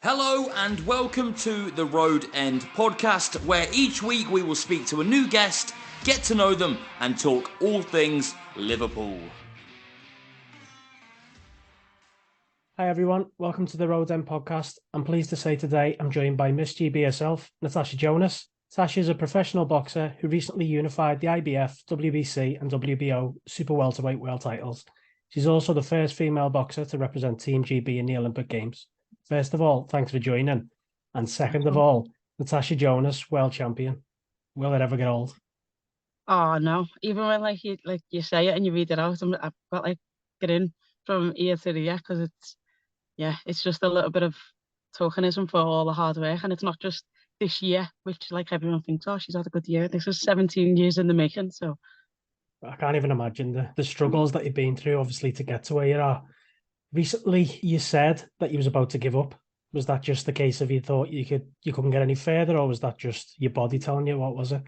Hello and welcome to the Road End podcast, where each week we will speak to a new guest, get to know them, and talk all things Liverpool. Hi everyone, welcome to the Road End podcast. I'm pleased to say today I'm joined by Miss GB herself, Natasha Jonas. Tasha is a professional boxer who recently unified the IBF, WBC and WBO Super-Welterweight World Titles. She's also the first female boxer to represent Team GB in the Olympic Games. First of all, thanks for joining. And second of all, Natasha Jonas, world champion. Will it ever get old? Oh no! Even when you say it and you read it out, I've got get in from ear to ear because it's just a little bit of tokenism for all the hard work, and it's not just this year, which everyone thinks, oh, she's had a good year. This is 17 years in the making, so I can't even imagine the struggles that you've been through, obviously, to get to where you are. Recently, you said that you was about to give up. Was that just the case of you thought you couldn't get any further, or was that just your body telling you? What was it?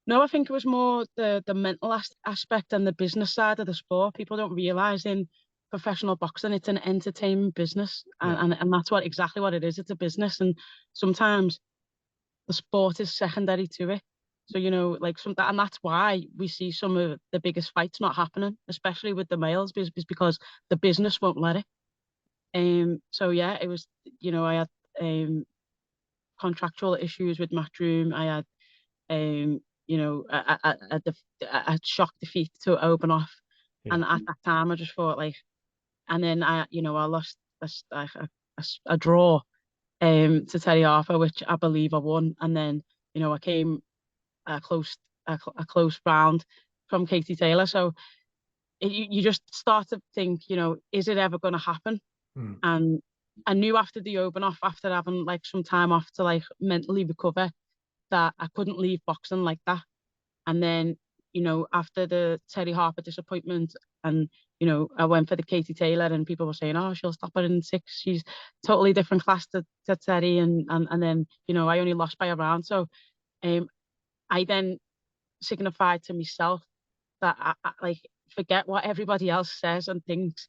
No, I think it was more the mental aspect and the business side of the sport. People don't realise in professional boxing, it's an entertainment business, and that's exactly what it is. It's a business, and sometimes the sport is secondary to it. So, and that's why we see some of the biggest fights not happening, especially with the males, is because the business won't let it. So yeah, it was, I had contractual issues with Matchroom. I had, a shock defeat to Obernoff. Yeah. And at that time, I just thought and then I lost a draw to Terry Harper, which I believe I won. And then, I came a close round from Katie Taylor. So you just start to think, is it ever going to happen? And I knew after the Obernoff, after having some time off to mentally recover, that I couldn't leave boxing like that. And then, after the Terry Harper disappointment, and I went for the Katie Taylor, and people were saying, oh, she'll stop her in 6. She's totally different class to Terry. And then, I only lost by a round. So I then signified to myself that I forget what everybody else says and thinks.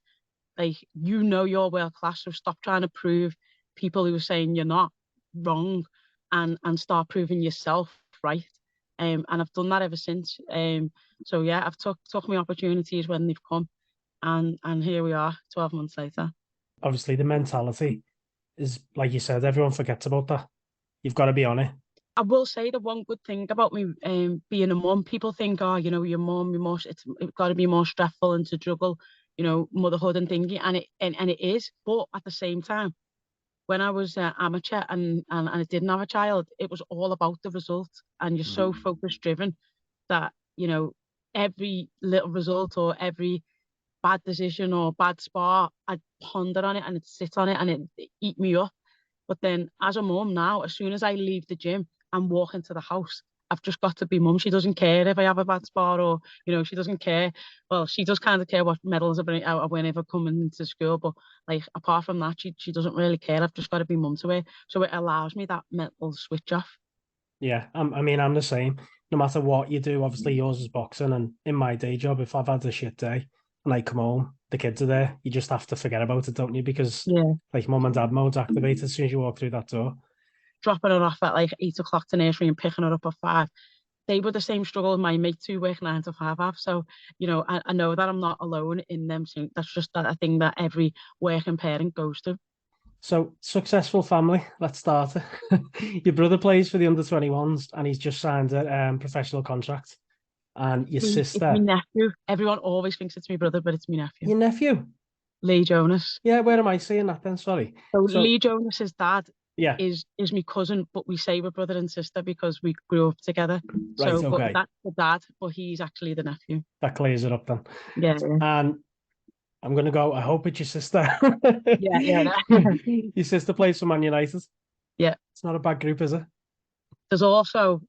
You're world class, so stop trying to prove people who are saying you're not wrong, and start proving yourself right. And I've done that ever since. So yeah, I've took my opportunities when they've come, and here we are 12 months later. Obviously, the mentality is, like you said, everyone forgets about that. You've got to be on it. I will say the one good thing about me being a mum, people think, oh, your mum, it's got to be more stressful and to juggle, motherhood and thingy, and it is. But at the same time, when I was amateur and I didn't have a child, it was all about the result, and you're so focus driven that every little result or every bad decision or bad spar, I'd ponder on it and it'd sit on it and it'd eat me up. But then as a mum now, as soon as I leave the gym and walk into the house, I've just got to be mum. She doesn't care if I have a bad spar, or she doesn't care. Well, she does kind of care what medals I win if I come into school, but apart from that, she doesn't really care. I've just got to be mum to her, so it allows me that mental switch off. Yeah, I'm the same. No matter what you do, obviously yours is boxing, and in my day job, if I've had a shit day and I come home, the kids are there, you just have to forget about it, don't you? Because mum and dad mode's activated as soon as you walk through that door. Dropping her off at 8 o'clock to nursery and picking her up at 5. They were the same struggle my mates who work 9 to 5 have. So, I know that I'm not alone in them. So that's just a thing that every working parent goes through. So, successful family. Let's start. Your brother plays for the under-21s and he's just signed a professional contract. And your sister... It's my nephew. Everyone always thinks it's my brother, but it's my nephew. Your nephew? Lee Jonas. Yeah, where am I seeing that then? Sorry. So Lee Jonas's dad yeah, is my cousin, but we say we're brother and sister because we grew up together. Right, so, okay. But that's the dad, but he's actually the nephew. That clears it up then. Yeah. And I'm going to go, I hope it's your sister. Yeah. Your sister plays for Man United. Yeah. It's not a bad group, is it? There's also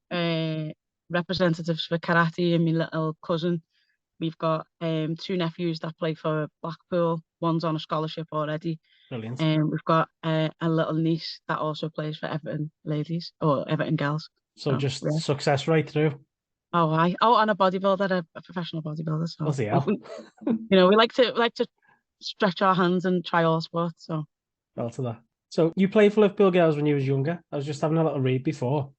representatives for karate and my little cousin. We've got 2 nephews that play for Blackpool. One's on a scholarship already. Brilliant. And we've got a little niece that also plays for Everton ladies or Everton girls. So just success right through. Oh, and a bodybuilder, a professional bodybuilder. So bloody hell. We like to stretch our hands and try all sports. So well to that. So you played for Liverpool Girls when you was younger. I was just having a little read before.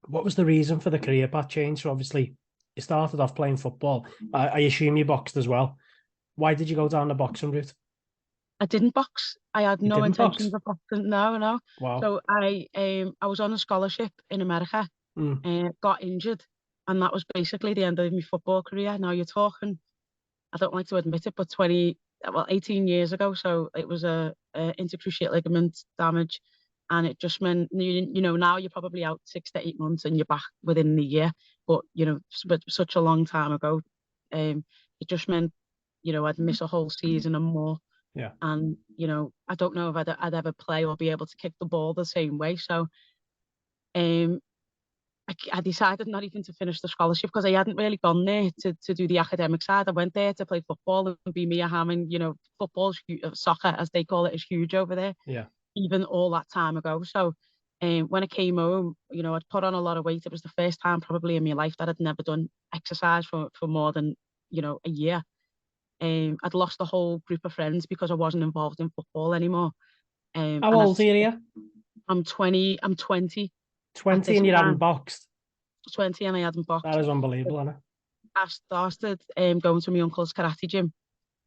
What was the reason for the career path change? So obviously you started off playing football. I assume you boxed as well. Why did you go down the boxing route? I didn't box. I had You no didn't box? intentions of boxing. No, no. Wow. So I was on a scholarship in America Mm. and got injured, and that was basically the end of my football career. Now you're talking, I don't like to admit it, but 18 years ago. So it was a intercruciate ligament damage, and it just meant now you're probably out 6 to 8 months, and you're back within the year. But but such a long time ago, it just meant I'd miss a whole season and more. Yeah. And I don't know if I'd ever play or be able to kick the ball the same way. So um, I decided not even to finish the scholarship because I hadn't really gone there to do the academic side. I went there to play football and be Mia Hammond. Football's soccer, as they call it, is huge over there, Yeah. even all that time ago. So when I came home, I'd put on a lot of weight. It was the first time probably in my life that I'd never done exercise for more than, a year. I'd lost the whole group of friends because I wasn't involved in football anymore. How And old are you? I'm 20. I'm 20 at 20 this and you hadn't time. boxed. 20 and I hadn't That boxed. is unbelievable, isn't it? I started going to my uncle's karate gym,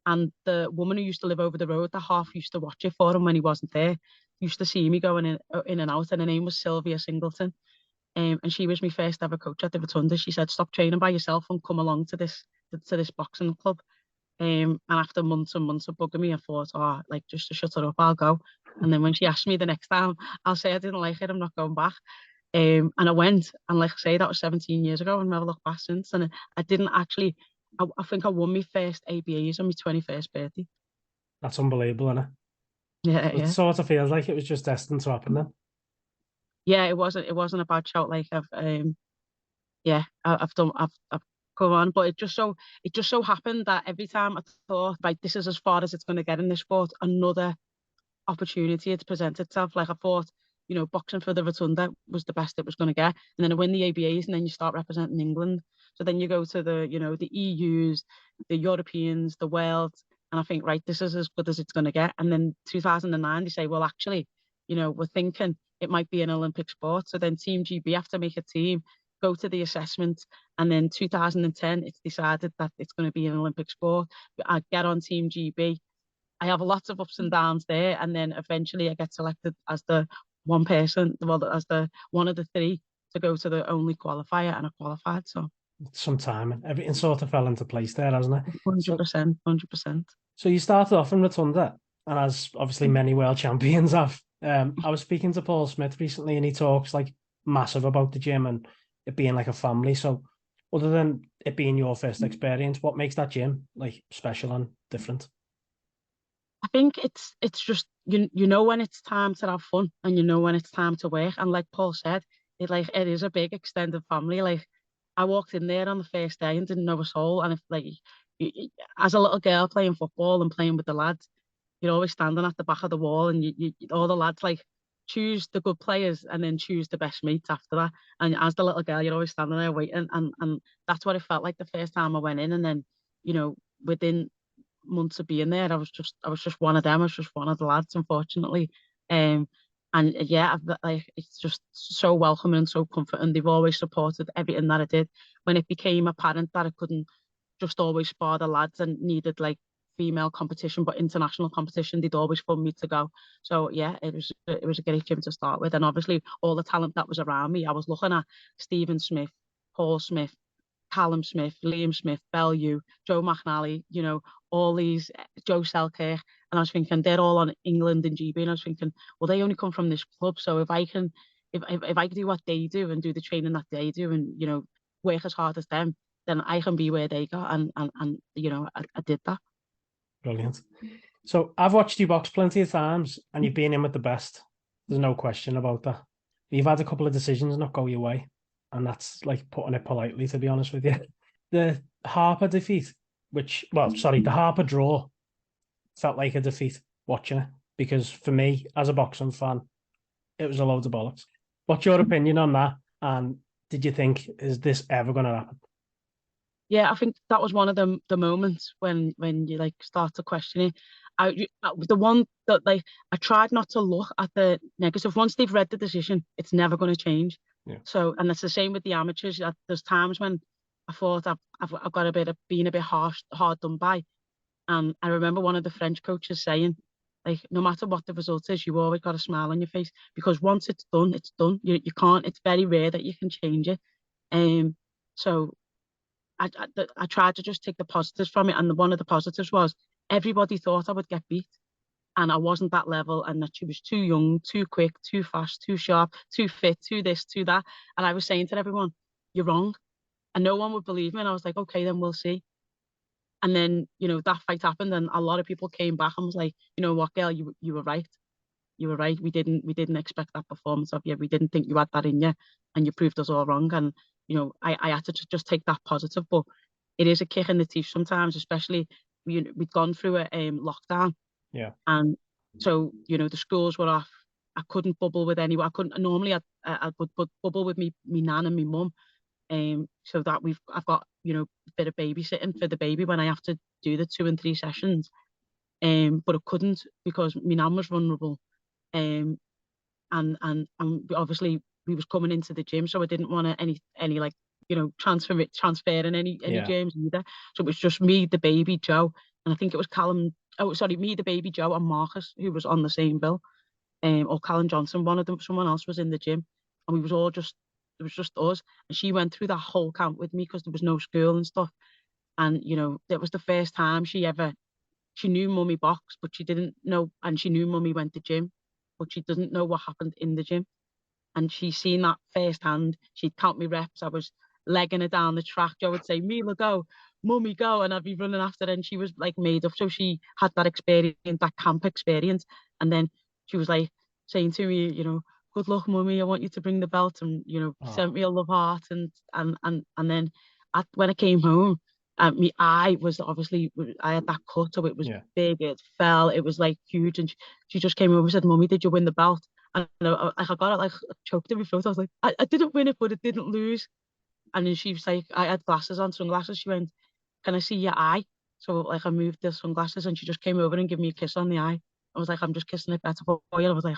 and the woman who used to live over the road, the half used to watch it for him when he wasn't there. Used to see me going in and out, and her name was Sylvia Singleton. And she was my first ever coach at the Rotunda. She said, "Stop training by yourself and come along to this boxing club." And after months and months of bugging me, I thought, oh, like, just to shut her up, I'll go. And then when she asked me the next time, I'll say I didn't like it, I'm not going back. And I went, and like I say, that was 17 years ago, and never looked back since. And I didn't actually, I think I won my first ABAs on my 21st birthday. That's unbelievable, isn't it? Yeah, It yeah. sort of feels like it was just destined to happen then. Yeah, it wasn't a bad shout. Like yeah, I've done, I've come on, but it just so happened that every time I thought, right, this is as far as it's going to get in this sport, another opportunity had presented itself. Like I thought, boxing for the Rotunda was the best it was going to get, and then I win the ABAs, and then you start representing England. So then you go to the EUs, the Europeans, the world, and I think, right, this is as good as it's going to get. And then 2009, they say, well, actually, we're thinking it might be an Olympic sport. So then Team GB have to make a team, go to the assessment, and then 2010, it's decided that it's going to be an Olympic sport. I get on Team GB. I have lots of ups and downs there, and then eventually I get selected as the one person, well, as the one of the three to go to the only qualifier, and I qualified. So Some time and everything sort of fell into place there, hasn't it? 100%, 100%. So you started off in Rotunda, and as obviously many world champions have. I was speaking to Paul Smith recently, and he talks like massive about the gym and it being like a family. So, other than it being your first experience, what makes that gym like special and different? I think it's just when it's time to have fun, and when it's time to work. And like Paul said, it is a big extended family. Like I walked in there on the first day and didn't know a soul. And if like as a little girl playing football and playing with the lads, you're always standing at the back of the wall, and all the lads like choose the good players and then choose the best mates after that. And as the little girl, you're always standing there waiting, and that's what it felt like the first time I went in. And then within months of being there, I was just one of them. I was just one of the lads, unfortunately. And yeah, like it's just so welcoming and so comforting. They've always supported everything that I did. When it became apparent that I couldn't just always spar the lads and needed like female competition, but international competition, they'd always fund me to go. So yeah, it was a great gym to start with, and obviously all the talent that was around me. I was looking at Stephen Smith, Paul Smith, Callum Smith, Liam Smith, Bellew, Joe McNally, all these, Joe Selkirk, and I was thinking they're all on England and GB, and I was thinking, well, they only come from this club, so if I can, if I can do what they do and do the training that they do, and work as hard as them, then I can be where they got, and I did that. Brilliant. So I've watched you box plenty of times, and you've been in with the best. There's no question about that. You've had a couple of decisions not go your way, and that's like putting it politely, to be honest with you. The Harper defeat, the Harper draw felt like a defeat watching it, because for me, as a boxing fan, it was a load of bollocks. What's your opinion on that? And did you think, is this ever going to happen? Yeah, I think that was one of the moments when you like start to question it. the one that like I tried not to look at the negative. Once they've read the decision, it's never going to change. Yeah. So, and it's the same with the amateurs. There's times when I thought I've got a bit of being a bit hard done by. And I remember one of the French coaches saying, like, no matter what the result is, you always got a smile on your face, because once it's done, it's done. You can't. It's very rare that you can change it. So I tried to just take the positives from it, and one of the positives was everybody thought I would get beat, and I wasn't that level, and that she was too young, too quick, too fast, too sharp, too fit, too this, too that. And I was saying to everyone, "You're wrong," and no one would believe me. And I was like, "Okay, then we'll see." And then, that fight happened, and a lot of people came back and was like, "You know what, girl, you were right. You were right. We didn't expect that performance of you. We didn't think you had that in you, and you proved us all wrong." And I had to just take that positive, but it is a kick in the teeth sometimes, especially we'd gone through a lockdown. Yeah. And so the schools were off. I couldn't bubble with anyone. I couldn't normally. I would bubble with me nan and me mum. So that I've got a bit of babysitting for the baby when I have to do the 2 and 3 sessions. But I couldn't because my nan was vulnerable. And obviously we was coming into the gym, so I didn't want any like transferring any germs either. So it was just me, the baby, Joe, and I think it was Callum. Oh, sorry, me, the baby, Joe, and Marcus, who was on the same bill. Or Callum Johnson. One of them, someone else was in the gym, and we was all just it was just us. And she went through that whole camp with me because there was no school and stuff. And it was the first time she knew mummy boxed, but she didn't know, and she knew mummy went to gym, but she doesn't know what happened in the gym. And she's seen that firsthand. She'd count me reps. I was legging her down the track. Joe would say, "Mila, go, mummy, go," and I'd be running after her. And she was like made up. So she had that experience, that camp experience. And then she was like saying to me, "Good luck, mummy. I want you to bring the belt." And sent me a love heart. And then when I came home, my eye was obviously, I had that cut, so it was big. It fell. It was like huge. And she just came over and said, "Mummy, did you win the belt?" And I got it, like choked in my throat. I was like, I didn't win it, but it didn't lose. And then she was like, I had sunglasses. She went, "Can I see your eye?" So like I moved the sunglasses, and she just came over and gave me a kiss on the eye. I was like, "I'm just kissing it better for you." I was like,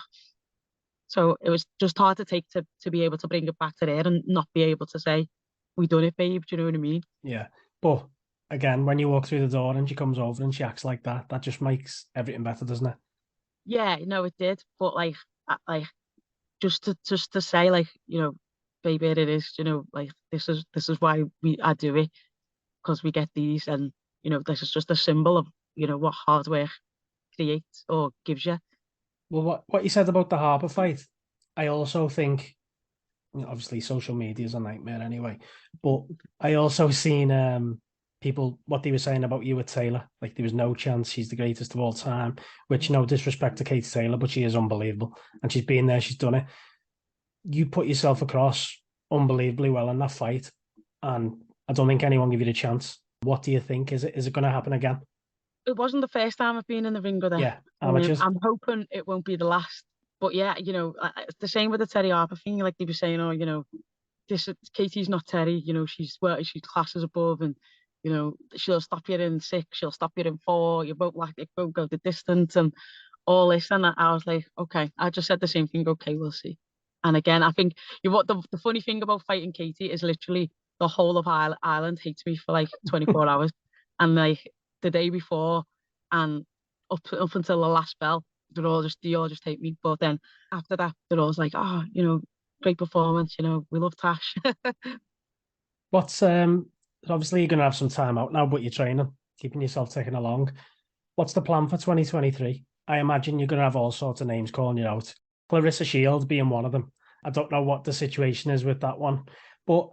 so it was just hard to take to be able to bring it back to there and not be able to say, "We done it, babe." Do you know what I mean? Yeah. But again, when you walk through the door and she comes over and she acts like that, that just makes everything better, doesn't it? Yeah, no, it did. But like just to say, like, baby, it is, like this is why I do it, because we get these, and this is just a symbol of what hard work creates or gives you. Well, what you said about the Harper fight, I also think, obviously social media is a nightmare anyway, but I also seen people, what they were saying about you with Taylor, like there was no chance, she's the greatest of all time, which, no disrespect to Kate Taylor, but she is unbelievable, and she's been there, she's done it. You put yourself across unbelievably well in that fight, and I don't think anyone gave you the chance. What do you think? Is it going to happen again? It wasn't the first time I've been in the ring with her. Yeah, amateurs. I'm hoping it won't be the last. But yeah, it's the same with the Terry Harper thing. Like they were saying, "Oh, this Katie's not Terry. She's classes above, and she'll stop you in 6, she'll stop you in 4. You won't it won't go the distance and all this." And I was like, okay, I just said the same thing. Okay, we'll see. And again, I think what the funny thing about fighting Katie is literally the whole of Ireland hates me for like 24 hours, and like the day before and up until the last bell, they all just hate me. But then after that, they're always like, "Oh, great performance. We love Tash." What's obviously you're going to have some time out now, but you're training, keeping yourself taken along. What's the plan for 2023? I imagine you're going to have all sorts of names calling you out. Clarissa Shields being one of them. I don't know what the situation is with that one, but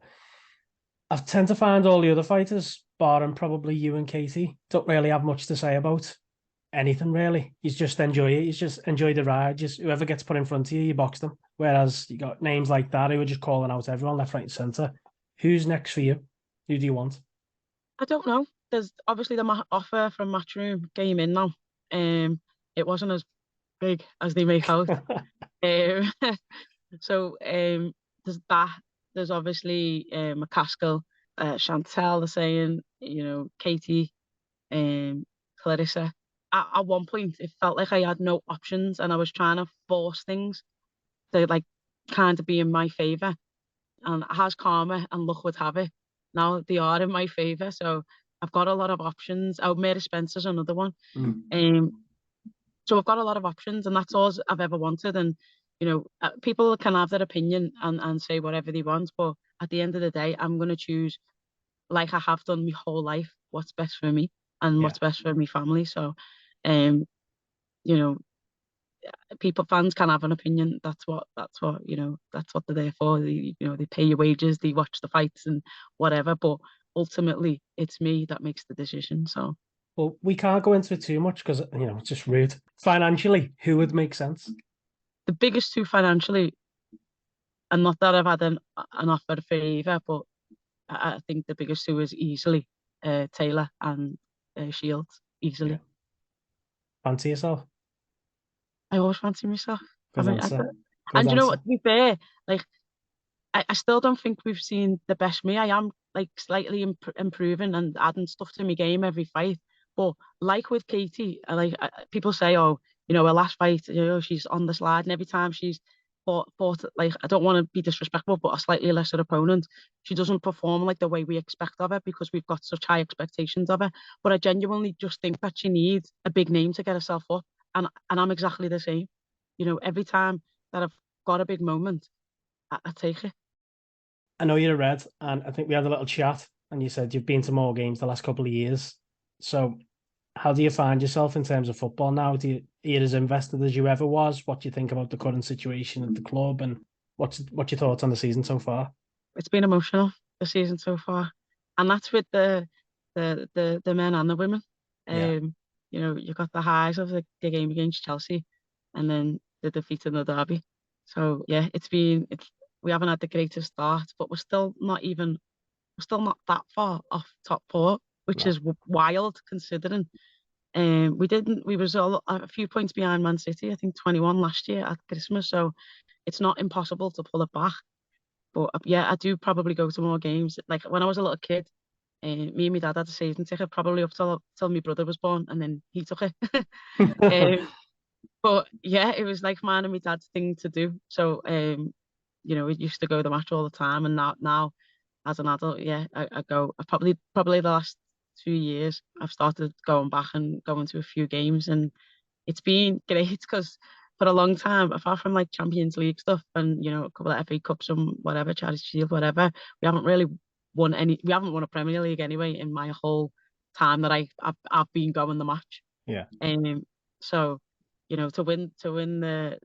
I tend to find all the other fighters, barring probably you and Katie, don't really have much to say about anything really. You just enjoy it. You just enjoy the ride. Just whoever gets put in front of you, you box them. Whereas you got names like that who are just calling out everyone left, right, and centre. Who's next for you? Who do you want? I don't know. There's obviously the offer from Matchroom came in now. It wasn't as big as they make out. So there's that. There's obviously McCaskill, Chantel, the saying, Katie, Clarissa. at one point it felt like I had no options, and I was trying to force things to like kind of be in my favor. And as karma and luck would have it, now they are in my favor. So I've got a lot of options. Oh, Mary Spencer's another one. So I've got a lot of options, and that's all I've ever wanted. And people can have their opinion and say whatever they want, but at the end of the day, I'm going to choose, like I have done my whole life, what's best for me and what's best for my family. So, fans can have an opinion. That's what that's what they're there for. They pay your wages, they watch the fights and whatever. But ultimately, it's me that makes the decision. So. Well, we can't go into it too much because, it's just rude. Financially, who would make sense? The biggest two financially, and not that I've had an offer for either, but I think the biggest two is easily Taylor and Shields, easily. Yeah. Fancy yourself? I always fancy myself. Good And you know what, to be fair, like, I still don't think we've seen the best me. I am like slightly improving and adding stuff to my game every fight. But like with Katie, people say, oh, her last fight, she's on the slide, and every time she's fought, like, I don't want to be disrespectful, but a slightly lesser opponent, she doesn't perform like the way we expect of her because we've got such high expectations of her. But I genuinely just think that she needs a big name to get herself up, and I'm exactly the same. Every time that I've got a big moment, I take it. I know you're a Red, and I think we had a little chat, and you said you've been to more games the last couple of years. So how do you find yourself in terms of football now? Are you as invested as you ever was? What do you think about the current situation at the club, and what's your thoughts on the season so far? It's been emotional, the season so far, and that's with the men and the women. You got the highs of the game against Chelsea, and then the defeat in the derby. So yeah, we haven't had the greatest start, but we're still not that far off top four, which is wild considering. We was a few points behind Man City, I think 21 last year at Christmas, so it's not impossible to pull it back. But yeah, I do probably go to more games. Like when I was a little kid, me and my dad had a season ticket probably up till my brother was born, and then he took it. But yeah, it was like mine and my dad's thing to do. So we used to go to the match all the time, and now as an adult, yeah, I go. Probably the last 2 years, I've started going back and going to a few games, and it's been great because for a long time, apart from like Champions League stuff and a couple of FA Cups and whatever, Charity Shield, whatever, we haven't really won any. We haven't won a Premier League anyway in my whole time that I've been going the match. Yeah. So to win the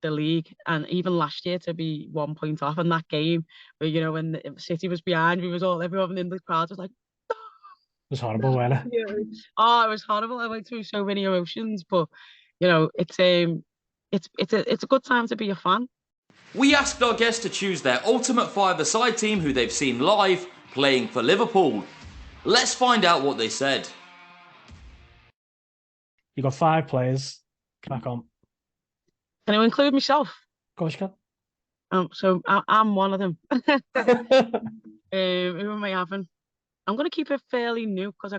league, and even last year to be 1 point off in that game where when the City was behind, everyone in the crowd was like, it was horrible, wasn't it? Yeah. Oh, it was horrible. I went through so many emotions, but it's a good time to be a fan. We asked our guests to choose their ultimate five-a-side team who they've seen live playing for Liverpool. Let's find out what they said. You got 5 players. Crack on. Can I include myself? Of course you can. So I'm one of them. Who am I having? I'm going to keep it fairly new because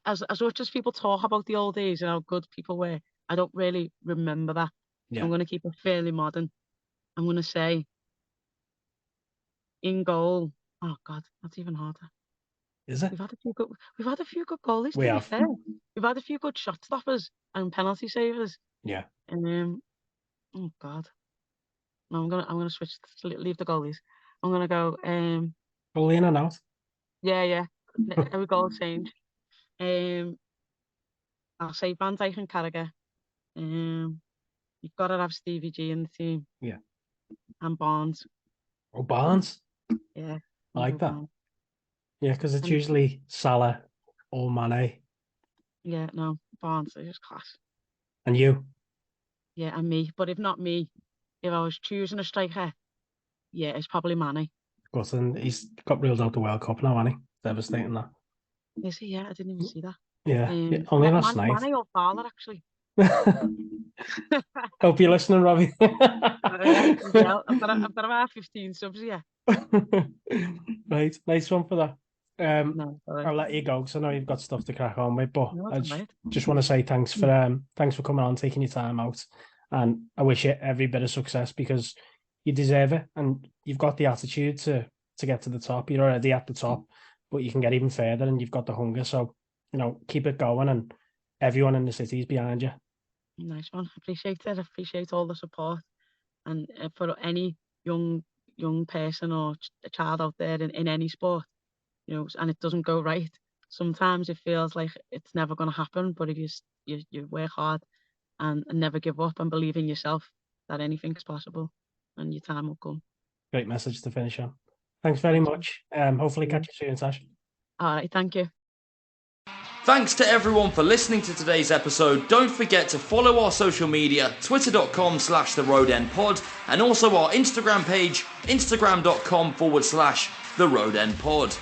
as much as people talk about the old days and how good people were, I don't really remember that. Yeah. I'm going to keep it fairly modern. I'm going to say in goal. Oh God, that's even harder. Is it? We've had a few good goalies. We have. Fair. We've had a few good shot stoppers and penalty savers. Yeah. Oh God. No, I'm gonna switch. Leave the goalies. I'm gonna go. Goalie in and out. Yeah. Every goal change. I'll say Van Dijk and Carragher. You've got to have Stevie G in the team. Yeah. And Barnes. Oh, Barnes. Yeah. I like that. Barnes. Yeah, because it's usually Salah or Mane. Yeah, no, Barnes is just class. And you? Yeah, and me. But if not me, if I was choosing a striker, yeah, it's probably Mane. Because he's got ruled out the World Cup now, hasn't he? Devastating that. Is he? Yeah, I didn't even see that. Yeah, only last night. Mane or Fowler, actually. Hope you're listening, Robbie. I've got about 15 subs here. Right, nice one for that. No, I'll let you go because I know you've got stuff to crack on with. But no, I that's all right. just want to say thanks for coming on, taking your time out, and I wish you every bit of success because you deserve it, and you've got the attitude to get to the top. You're already at the top, but you can get even further, and you've got the hunger. So, keep it going, and everyone in the city is behind you. Nice one. Appreciate it. Appreciate all the support, and for any young person or a child out there in any sport, and it doesn't go right. Sometimes it feels like it's never going to happen, but if you work hard and never give up and believe in yourself, that anything's possible, and your time will come. Great message to finish on. Thanks very much. Hopefully catch you soon, Tasha. All right, thank you. Thanks to everyone for listening to today's episode. Don't forget to follow our social media, twitter.com/theroadendpod, and also our Instagram page, instagram.com/theroadendpod.